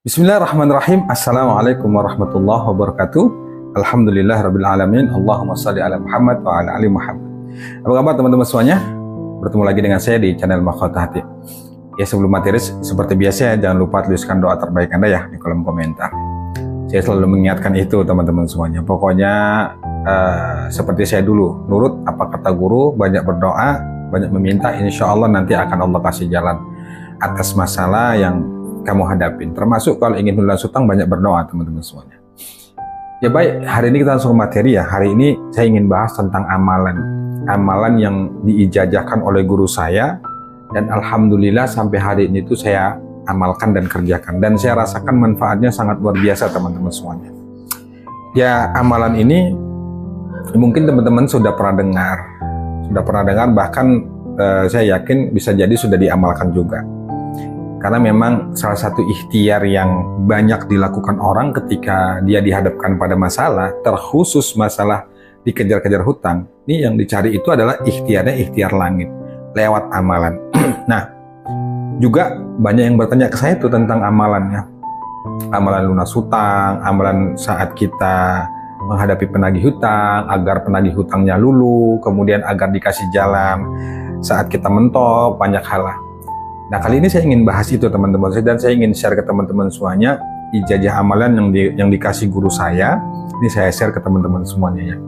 Bismillahirrahmanirrahim. Assalamualaikum warahmatullahi wabarakatuh. Alhamdulillah rabbil alamin. Allahumma shalli ala Muhammad wa ala ali Muhammad. Apa kabar teman-teman semuanya? Bertemu lagi dengan saya di channel Mahkota Hati. Ya, sebelum materi seperti biasa, jangan lupa tuliskan doa terbaik Anda ya di kolom komentar. Saya selalu mengingatkan itu teman-teman semuanya. Pokoknya seperti saya dulu, nurut apa kata guru, banyak berdoa, banyak meminta, insya Allah nanti akan Allah kasih jalan atas masalah yang kamu hadapin. Termasuk kalau ingin lunas hutang, banyak berdoa teman-teman semuanya. Ya baik, hari ini kita langsung ke materi ya. Hari ini saya ingin bahas tentang amalan. Amalan yang diijazahkan oleh guru saya, dan alhamdulillah sampai hari ini tuh saya amalkan dan kerjakan, dan saya rasakan manfaatnya sangat luar biasa teman-teman semuanya. Ya, amalan ini mungkin teman-teman sudah pernah dengar, bahkan saya yakin bisa jadi sudah diamalkan juga. Karena memang salah satu ikhtiar yang banyak dilakukan orang ketika dia dihadapkan pada masalah, terkhusus masalah dikejar-kejar hutang, ini yang dicari itu adalah ikhtiar langit lewat amalan. Nah, juga banyak yang bertanya ke saya itu tentang amalannya. Amalan lunas hutang, amalan saat kita menghadapi penagih hutang, agar penagih hutangnya luluh, kemudian agar dikasih jalan saat kita mentok, banyak hal lah. Nah, kali ini saya ingin bahas itu teman-teman, dan saya ingin share ke teman-teman semuanya ijazah amalan yang dikasih guru saya. Ini saya share ke teman-teman semuanya ya.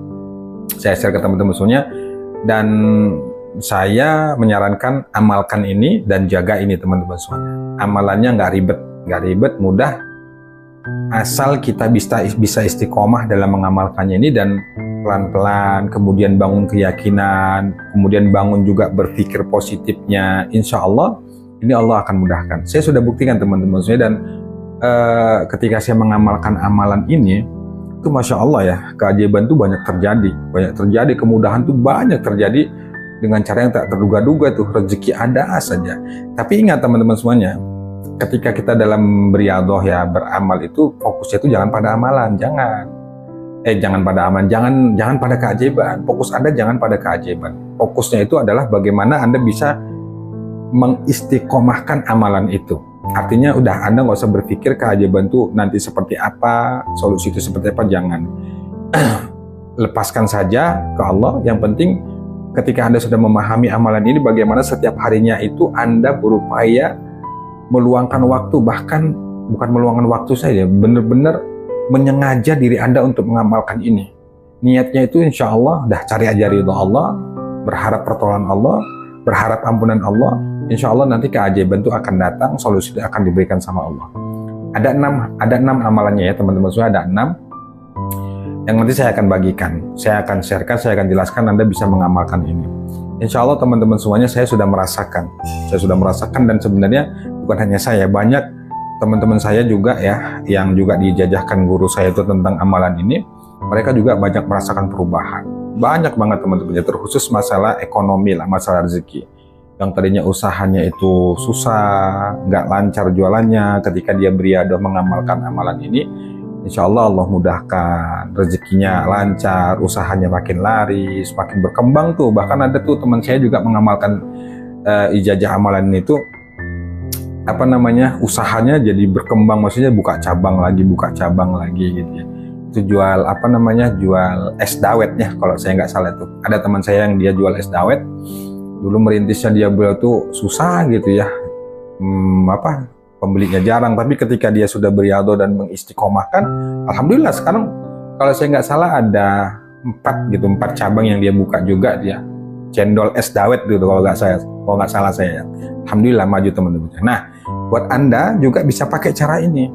Saya share ke teman-teman semuanya, dan saya menyarankan amalkan ini dan jaga ini teman-teman semuanya. Amalannya nggak ribet, mudah. Asal kita bisa istiqomah dalam mengamalkannya ini, dan pelan-pelan, kemudian bangun keyakinan, kemudian bangun juga berpikir positifnya, insya Allah ini Allah akan mudahkan. Saya sudah buktikan teman-teman saya, dan ketika saya mengamalkan amalan ini, itu Masya Allah ya, keajaiban itu banyak terjadi, kemudahan itu banyak terjadi dengan cara yang tak terduga-duga tuh, rezeki ada saja. Tapi ingat teman-teman semuanya, ketika kita dalam beriadoh ya, beramal itu fokusnya itu jangan pada amalan, jangan pada keajaiban. Fokus Anda jangan pada keajaiban. Fokusnya itu adalah bagaimana Anda bisa mengistiqomahkan amalan itu. Artinya udah, Anda nggak usah berpikir keajaiban itu nanti seperti apa, solusi itu seperti apa, jangan. Lepaskan saja ke Allah. Yang penting ketika Anda sudah memahami amalan ini, bagaimana setiap harinya itu Anda berupaya meluangkan waktu, bahkan bukan meluangkan waktu saja, benar-benar menyengaja diri Anda untuk mengamalkan ini. Niatnya itu insya Allah udah cari aja ridho Allah, berharap pertolongan Allah, berharap ampunan Allah. Insya Allah nanti keajaiban itu akan datang, solusi itu akan diberikan sama Allah. Ada enam amalannya ya teman-teman semua, ada 6 yang nanti saya akan bagikan, saya akan sharekan, saya akan jelaskan, Anda bisa mengamalkan ini. Insya Allah teman-teman semuanya, saya sudah merasakan, dan sebenarnya bukan hanya saya, banyak teman-teman saya juga ya, yang juga dijajahkan guru saya itu tentang amalan ini, mereka juga banyak merasakan perubahan. Banyak banget teman-teman, terkhusus masalah ekonomi lah, masalah rezeki. Yang tadinya usahanya itu susah, nggak lancar jualannya, ketika dia beriadah mengamalkan amalan ini, insya Allah Allah mudahkan, rezekinya lancar, usahanya makin laris, makin berkembang tuh. Bahkan ada tuh teman saya juga mengamalkan ijazah amalan itu, usahanya jadi berkembang, maksudnya buka cabang lagi gitu ya. Itu jual jual es dawet ya, kalau saya nggak salah tuh. Ada teman saya yang dia jual es dawet. Dulu merintisnya dia beliau tuh susah gitu ya, pembelinya jarang, tapi ketika dia sudah beriadoh dan mengistiqomahkan, alhamdulillah sekarang kalau saya nggak salah ada 4 cabang yang dia buka juga, dia cendol es dawet gitu kalau nggak salah saya. Alhamdulillah maju teman-teman. Nah, buat Anda juga bisa pakai cara ini.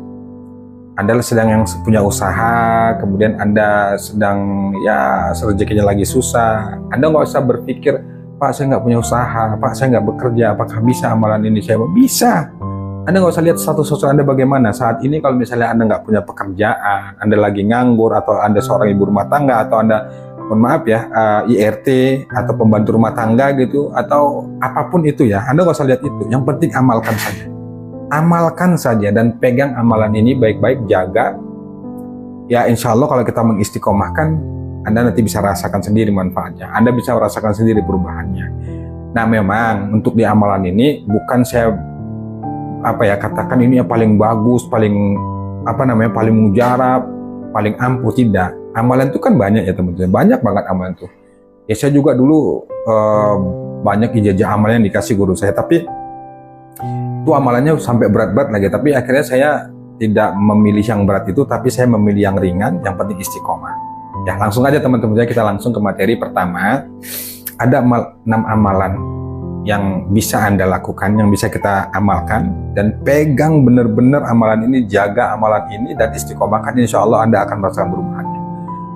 Anda sedang yang punya usaha, kemudian Anda sedang ya rezekinya lagi susah, Anda nggak usah berpikir, Pak saya nggak punya usaha, Pak saya nggak bekerja, apakah bisa amalan ini? Saya bisa. Anda nggak usah lihat status sosial Anda bagaimana saat ini. Kalau misalnya Anda nggak punya pekerjaan, Anda lagi nganggur, atau Anda seorang ibu rumah tangga, atau Anda mohon maaf ya, IRT atau pembantu rumah tangga gitu, atau apapun itu ya, Anda nggak usah lihat itu. Yang penting amalkan saja dan pegang amalan ini baik-baik, jaga ya. Insya Allah kalau kita mengistiqomahkan, Anda nanti bisa rasakan sendiri manfaatnya, Anda bisa merasakan sendiri perubahannya. Nah, memang untuk di amalan ini bukan saya apa ya, katakan ini yang paling bagus, paling apa namanya, paling mujarab, paling ampuh. Tidak. Amalan itu kan banyak ya teman-teman, banyak banget amalan itu. Ya saya juga dulu banyak ijazah amalan yang dikasih guru saya, tapi itu amalannya sampai berat-berat lagi. Tapi akhirnya saya tidak memilih yang berat itu, tapi saya memilih yang ringan, yang penting istiqomah. Ya langsung aja teman-teman, kita langsung ke materi pertama. Ada 6 amalan yang bisa Anda lakukan, yang bisa kita amalkan, dan pegang benar-benar amalan ini, jaga amalan ini, dan istiqomahkan, insya Allah Anda akan merasakan perubahannya.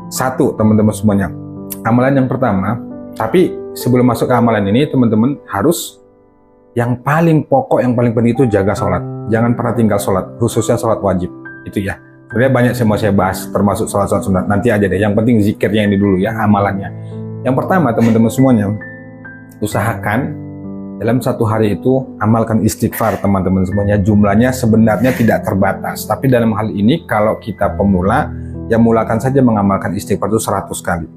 1, teman-teman semuanya, amalan yang pertama, tapi sebelum masuk ke amalan ini, teman-teman harus yang paling pokok, yang paling penting itu jaga sholat. Jangan pernah tinggal sholat, khususnya sholat wajib. Itu ya, sebenarnya banyak yang mau saya bahas, termasuk sholat sunat, nanti aja deh. Yang penting zikirnya ini dulu ya, amalannya. Yang pertama teman-teman semuanya, usahakan dalam satu hari itu amalkan istighfar teman-teman semuanya. Jumlahnya sebenarnya tidak terbatas, tapi dalam hal ini kalau kita pemula, ya mulakan saja mengamalkan istighfar itu 100 kali.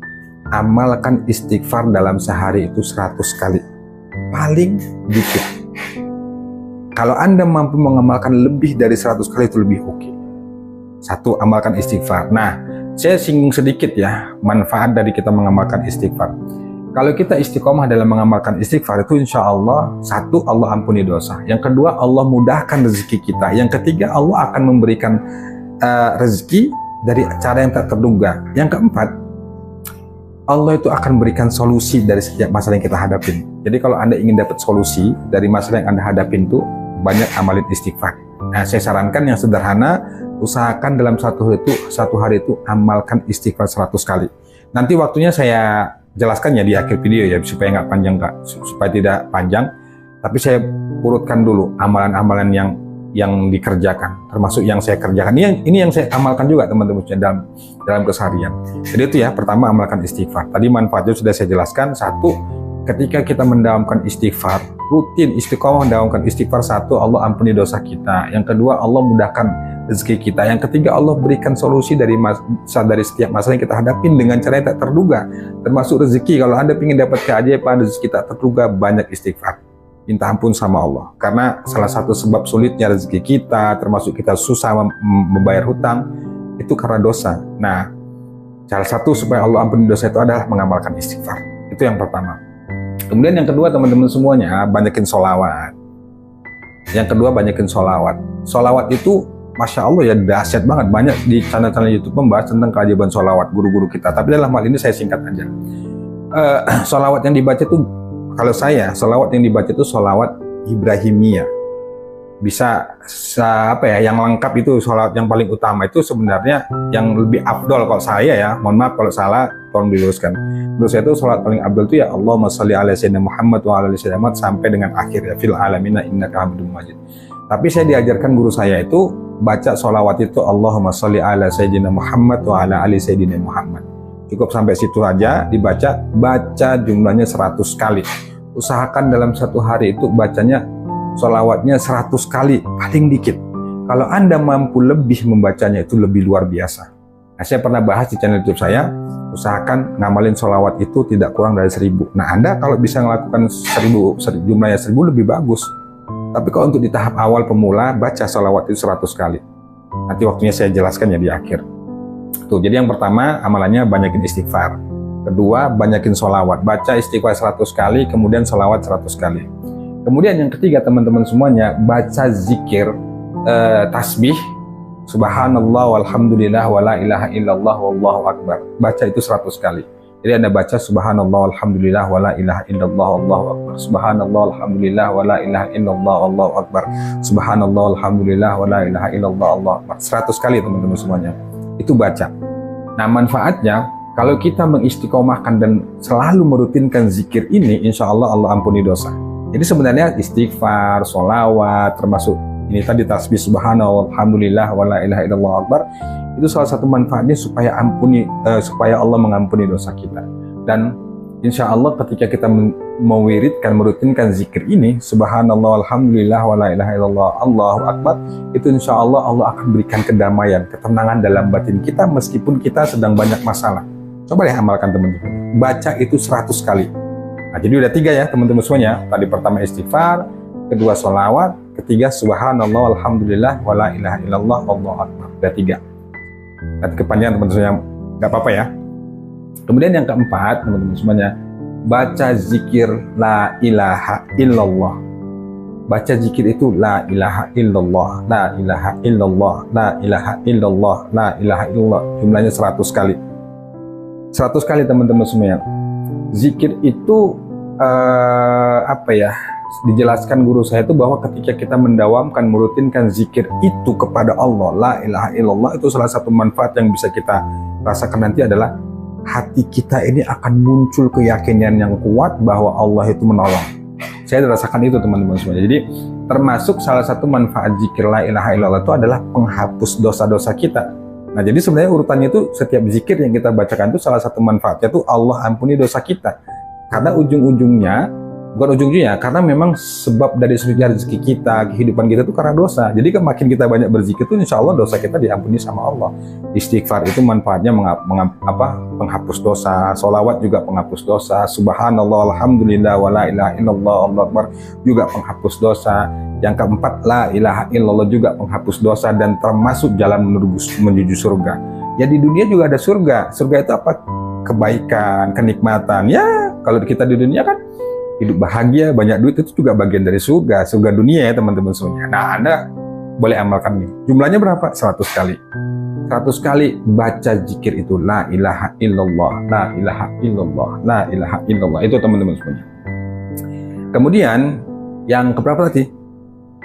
Amalkan istighfar dalam sehari itu 100 kali, paling dikit. Kalau Anda mampu mengamalkan lebih dari 100 kali itu lebih oke. 1, amalkan istighfar. Nah, saya singgung sedikit ya manfaat dari kita mengamalkan istighfar. Kalau kita istiqomah dalam mengamalkan istighfar itu, insya Allah, 1, Allah ampuni dosa. Yang kedua, Allah mudahkan rezeki kita. Yang ketiga, Allah akan memberikan rezeki dari cara yang tak terduga. Yang keempat, Allah itu akan berikan solusi dari setiap masalah yang kita hadapin. Jadi kalau Anda ingin dapat solusi dari masalah yang Anda hadapin itu, banyak amalin istighfar. Nah, saya sarankan yang sederhana, usahakan dalam satu hari itu amalkan istighfar 100 kali. Nanti waktunya saya jelaskan ya di akhir video ya, supaya nggak panjang, supaya tidak panjang. Tapi saya urutkan dulu amalan-amalan yang dikerjakan, termasuk yang saya kerjakan. Ini yang saya amalkan juga teman-teman dalam keseharian. Jadi itu ya, pertama amalkan istighfar. Tadi manfaatnya sudah saya jelaskan. 1, ketika kita mendawamkan istighfar, rutin istiqomah mendawamkan istighfar, 1, Allah ampuni dosa kita. Yang kedua, Allah mudahkan rezeki kita. Yang ketiga, Allah berikan solusi dari setiap masalah yang kita hadapin dengan cara yang tak terduga, termasuk rezeki. Kalau Anda ingin dapat keajaiban, rezeki tak terduga, banyak istighfar, minta ampun sama Allah. Karena salah satu sebab sulitnya rezeki kita, termasuk kita susah membayar hutang, itu karena dosa. Nah, salah satu supaya Allah ampuni dosa itu adalah mengamalkan istighfar. Itu yang pertama. Kemudian yang kedua teman-teman semuanya, banyakin sholawat. Yang kedua, banyakin sholawat. Sholawat itu Masya Allah ya, dahsyat banget. Banyak di channel-channel YouTube membahas tentang keajaiban sholawat guru-guru kita. Tapi dalam hal ini saya singkat aja. Sholawat yang dibaca itu, kalau saya, sholawat yang dibaca itu sholawat Ibrahimiyah. Bisa apa ya, yang lengkap itu sholawat yang paling utama itu sebenarnya yang lebih afdol kalau saya ya. Mohon maaf kalau salah, tolong diluruskan. Menurut saya itu sholawat paling afdol itu ya Allahumma sholli ala sayyidina Muhammad wa ala ali sayyidina Muhammad sampai dengan akhir ya, fil alamina innaka hamidum majid. Tapi saya diajarkan guru saya itu baca sholawat itu Allahumma sholli ala sayyidina Muhammad wa ala ali sayyidina Muhammad. Cukup sampai situ aja dibaca, baca jumlahnya 100 kali. Usahakan dalam satu hari itu bacanya sholawatnya 100 kali, paling dikit. Kalau Anda mampu lebih membacanya itu lebih luar biasa. Nah, saya pernah bahas di channel YouTube saya, usahakan ngamalin sholawat itu tidak kurang dari 1000. Nah, Anda kalau bisa melakukan 1000, jumlahnya 1000 lebih bagus. Tapi kalau untuk di tahap awal pemula, baca sholawat itu 100 kali. Nanti waktunya saya jelaskan ya di akhir. Tuh, jadi yang pertama amalannya banyakin istighfar. Kedua, banyakin sholawat. Baca istighfar 100 kali, kemudian sholawat 100 kali. Kemudian yang ketiga teman-teman semuanya, baca zikir tasbih subhanallah walhamdulillah wala ilaha illallah wallahu akbar. Baca itu 100 kali. Jadi Anda baca subhanallah walhamdulillah wala ilaha illallah wallahu akbar. Subhanallah walhamdulillah wala ilaha illallah wallahu akbar. Subhanallah walhamdulillah wala ilaha illallah wallahu akbar. 100 kali teman-teman semuanya. Itu baca. Nah, manfaatnya kalau kita mengistiqomahkan dan selalu merutinkan zikir ini, insya Allah Allah ampuni dosa. Jadi sebenarnya istighfar, sholawat, termasuk ini tadi tasbih subhanallah alhamdulillah wala ilaha illallah akbar, itu salah satu manfaatnya supaya supaya Allah mengampuni dosa kita. Dan insya Allah ketika kita mewiridkan, merutinkan zikir ini subhanallah alhamdulillah wala ilaha illallah Allahu akbar, itu insya Allah Allah akan berikan kedamaian, ketenangan dalam batin kita meskipun kita sedang banyak masalah. Coba deh amalkan teman-teman, baca itu 100 kali. Nah, jadi udah 3 ya teman-teman semuanya. Tadi pertama istighfar, kedua sholawat, ketiga subhanallah alhamdulillah wala ilaha illallah wallahu akbar. Ada 3. Nanti kepanjangan teman-teman nggak apa-apa ya. Kemudian yang keempat teman-teman semuanya, baca zikir la ilaha illallah. Baca zikir itu la ilaha illallah, la ilaha illallah, la ilaha illallah, la ilaha illallah. Jumlahnya 100 kali. 100 kali teman-teman semuanya. Zikir itu dijelaskan guru saya itu bahwa ketika kita mendawamkan, merutinkan zikir itu kepada Allah, la ilaha illallah, itu salah satu manfaat yang bisa kita rasakan nanti adalah hati kita ini akan muncul keyakinan yang kuat bahwa Allah itu menolong. Saya rasakan itu teman-teman semuanya. Jadi termasuk salah satu manfaat zikir la ilaha illallah itu adalah penghapus dosa-dosa kita. Nah jadi sebenarnya urutannya itu setiap zikir yang kita bacakan itu salah satu manfaatnya itu Allah ampuni dosa kita. Karena karena memang sebab dari rezeki kita, kehidupan kita itu karena dosa. Jadi makin kita banyak berzikir itu insya Allah dosa kita diampuni sama Allah. Istighfar itu manfaatnya menghapus dosa. Sholawat juga penghapus dosa. Subhanallah, alhamdulillah, wala ilaha illallah, Allahu akbar juga penghapus dosa. Yang keempat, la ilaha illallah juga penghapus dosa dan termasuk jalan menuju surga. Ya di dunia juga ada surga. Surga itu apa? Kebaikan, kenikmatan. Ya kalau kita di dunia kan hidup bahagia, banyak duit, itu juga bagian dari surga dunia ya teman-teman semuanya. Nah Anda boleh amalkan nih. Jumlahnya berapa? 100 kali. 100 kali baca zikir itu la ilaha illallah, la ilaha illallah, la ilaha illallah. Itu teman-teman semuanya. Kemudian yang keberapa tadi?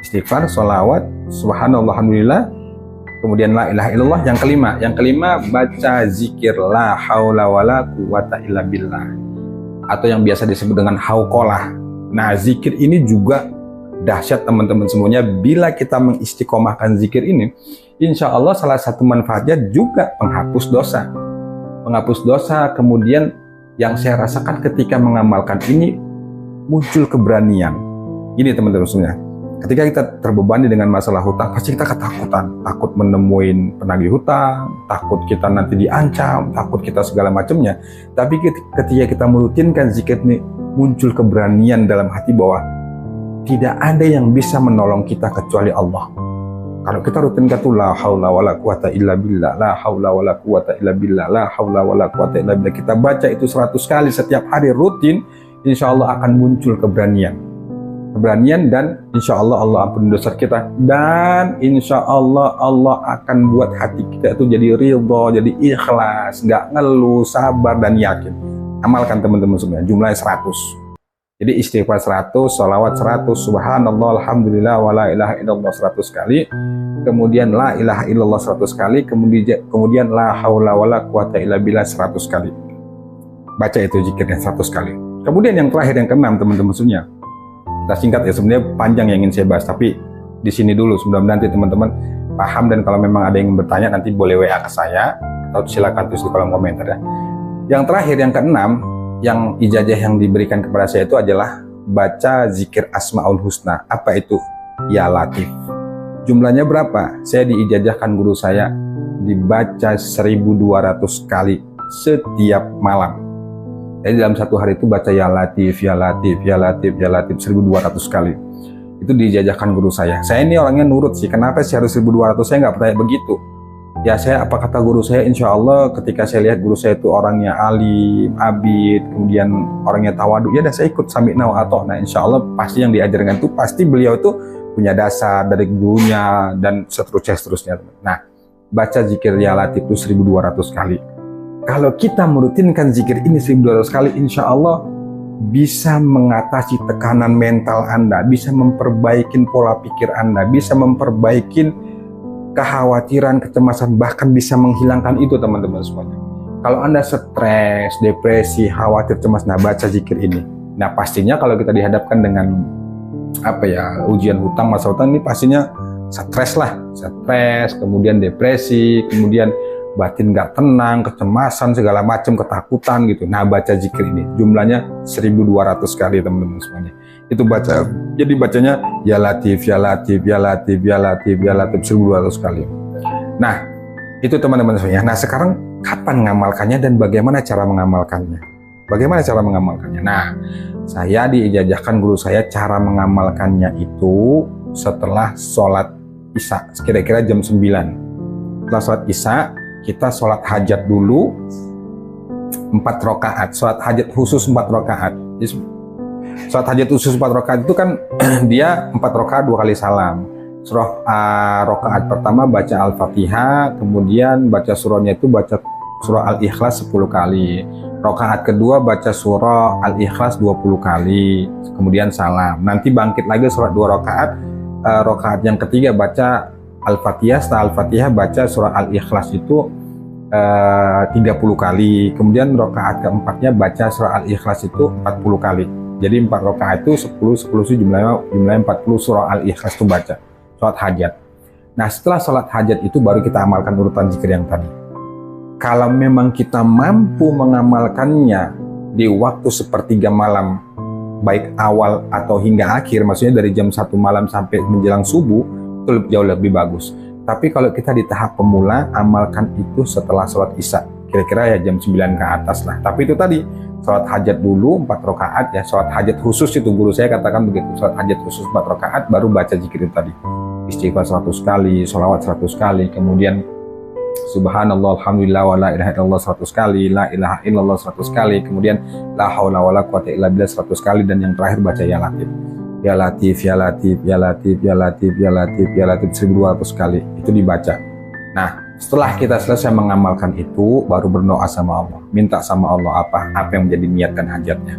Istighfar, sholawat, subhanallah, alhamdulillah. Kemudian la ilaha illallah. Yang kelima baca zikir la haula wala quwata illa billah, atau yang biasa disebut dengan hauqalah. Nah zikir ini juga dahsyat teman-teman semuanya. Bila kita mengistiqomahkan zikir ini, insya Allah salah satu manfaatnya juga penghapus dosa. Penghapus dosa. Kemudian yang saya rasakan ketika mengamalkan ini, muncul keberanian. Ini teman-teman semuanya, ketika kita terbebani dengan masalah hutang, pasti kita ketakutan, takut menemuin penagih hutang, takut kita nanti diancam, takut kita segala macamnya. Tapi ketika kita merutinkan zikir ini, muncul keberanian dalam hati bahwa tidak ada yang bisa menolong kita kecuali Allah. Kalau kita rutinkan tuh la haula wala quwata illa billah, la haula wala quwata illa billah, la haula wala quwata illa billah, kita baca itu 100 kali setiap hari rutin, insya Allah akan muncul keberanian dan insya Allah Allah ampuni dosa kita, dan insya Allah Allah akan buat hati kita itu jadi ridho, jadi ikhlas, nggak ngeluh, sabar dan yakin. Amalkan teman-teman semua. Jumlahnya 100. Jadi istighfar 100, sholawat 100, subhanallah, alhamdulillah, wala ilaha illallah 100 kali. Kemudian la ilaha illallah 100 kali. Kemudian la haula wala quwata illa billah 100 kali. Baca itu zikirnya 100 kali. Kemudian yang terakhir, yang keenam teman-teman semuanya. Kita singkat ya, sebenarnya panjang yang ingin saya bahas, tapi di sini dulu. Mudah-mudahan nanti teman-teman paham, dan kalau memang ada yang bertanya nanti boleh WA ke saya atau silakan tulis di kolom komentar ya. Yang terakhir, yang keenam, yang ijazah yang diberikan kepada saya itu adalah baca zikir Asmaul Husna. Apa itu? Ya Latif. Jumlahnya berapa? Saya diijazahkan guru saya dibaca 1200 kali setiap malam. Jadi dalam satu hari itu baca ya Latif, ya Latif, ya Latif, ya Latif 1200 kali. Itu dijajahkan guru saya. Saya ini orangnya nurut sih. Kenapa sih harus 1200? Saya nggak percaya begitu. Ya saya, apa kata guru saya, insya Allah ketika saya lihat guru saya itu orangnya alim, abid, kemudian orangnya tawadu, ya dah saya ikut sami'na wa ata'na. Insya Allah pasti yang diajarkan itu pasti beliau itu punya dasar dari gurunya dan seterusnya. Nah, baca zikir ya Latif itu 1200 kali. Kalau kita merutinkan zikir ini 1200 kali, insya Allah bisa mengatasi tekanan mental Anda, bisa memperbaiki pola pikir Anda, bisa memperbaiki kekhawatiran, kecemasan, bahkan bisa menghilangkan itu teman-teman semuanya. Kalau Anda stres, depresi, khawatir, cemas, nah baca zikir ini. Nah pastinya kalau kita dihadapkan dengan ujian hutang, masalah hutang, ini pastinya stres lah, kemudian depresi, kemudian batin nggak tenang, kecemasan, segala macam, ketakutan gitu. Nah baca zikir ini, jumlahnya 1200 kali teman-teman semuanya. Itu baca, jadi bacanya ya Latif, ya Latif, ya Latif, ya Latif, ya Latif 1200 kali. Nah itu teman-teman semuanya. Nah sekarang kapan mengamalkannya dan bagaimana cara mengamalkannya? Nah saya diijazahkan guru saya cara mengamalkannya itu setelah sholat Isya, kira-kira jam 9. Setelah sholat Isya, kita sholat hajat dulu 4 rakaat, sholat hajat khusus 4 rakaat. Sholat hajat khusus 4 rakaat itu kan dia 4 rakaat 2 kali salam. Rakaat pertama baca Al-Fatihah, kemudian baca surahnya itu baca surah Al-Ikhlas 10 kali. Rakaat kedua baca surah Al-Ikhlas 20 kali, kemudian salam. Nanti bangkit lagi sholat 2 rakaat. Rakaat yang ketiga baca Al-Fatihah, setelah Al-Fatihah baca surah Al-Ikhlas itu 30 kali. Kemudian rakaat keempatnya baca surah Al-Ikhlas itu 40 kali. Jadi 4 rakaat itu 10 itu jumlahnya 40 surah Al-Ikhlas itu baca. Sholat hajat. Nah, setelah sholat hajat itu baru kita amalkan urutan zikir yang tadi. Kalau memang kita mampu mengamalkannya di waktu sepertiga malam, baik awal atau hingga akhir, maksudnya dari jam 1 malam sampai menjelang subuh, itu jauh lebih bagus. Tapi kalau kita di tahap pemula, amalkan itu setelah sholat Isya, kira-kira ya jam 9 ke atas lah. Tapi itu tadi, sholat hajat dulu 4 rakaat ya, sholat hajat khusus itu guru saya katakan begitu, sholat hajat khusus 4 rakaat, baru baca zikir itu tadi. Istighfar 100 kali, sholawat 100 kali, kemudian Subhanallah, Alhamdulillah, wa la ilaha illallah 100 kali, la ilaha illallah 100 kali, kemudian la haula wa la quwata illa billah 100 kali, dan yang terakhir baca ya Latif. Ya Latif, ya Latif, ya Latif, ya Latif, ya Latif, ya Latif 1200 kali. Itu dibaca. Nah, setelah kita selesai mengamalkan itu, baru berdoa sama Allah. Minta sama Allah apa yang menjadi niat dan hajatnya.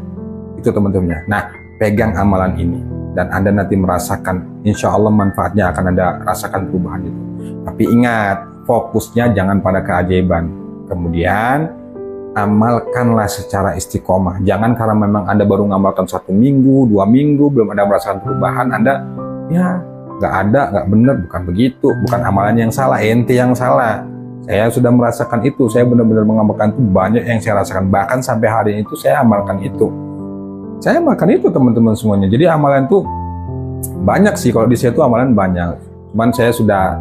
Itu teman-temannya. Nah, pegang amalan ini. Dan Anda nanti merasakan, insya Allah manfaatnya akan Anda rasakan perubahan itu. Tapi ingat, fokusnya jangan pada keajaiban. Kemudian amalkanlah secara istiqomah. Jangan karena memang Anda baru ngamalkan 1 minggu, 2 minggu, belum ada merasakan perubahan, Anda ya nggak benar. Bukan begitu. Bukan amalan yang salah, ente yang salah. Saya sudah merasakan itu. Saya benar-benar mengamalkan itu, banyak yang saya rasakan. Bahkan sampai hari ini itu saya amalkan itu. Saya amalkan itu teman-teman semuanya. Jadi amalan itu banyak sih. Kalau di saya itu amalan banyak. Cuman saya sudah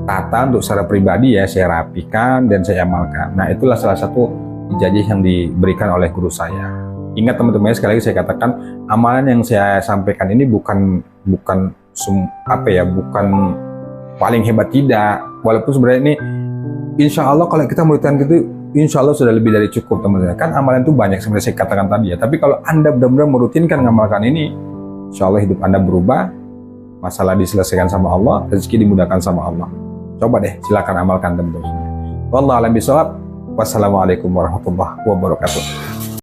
tata untuk secara pribadi ya, saya rapikan dan saya amalkan. Nah, itulah salah satu ijazah yang diberikan oleh guru saya. Ingat teman-teman, sekali lagi saya katakan, amalan yang saya sampaikan ini bukan paling hebat, tidak. Walaupun sebenarnya ini insya Allah kalau kita merutinkan gitu, insya Allah sudah lebih dari cukup teman-teman. Kan amalan itu banyak sebenarnya saya katakan tadi ya. Tapi kalau Anda benar-benar merutinkan mengamalkan ini, insya Allah hidup Anda berubah, masalah diselesaikan sama Allah, rezeki dimudahkan sama Allah. Coba deh, silakan amalkan teman-teman. Wallahu a'lam bishawab. Wassalamualaikum warahmatullahi wabarakatuh.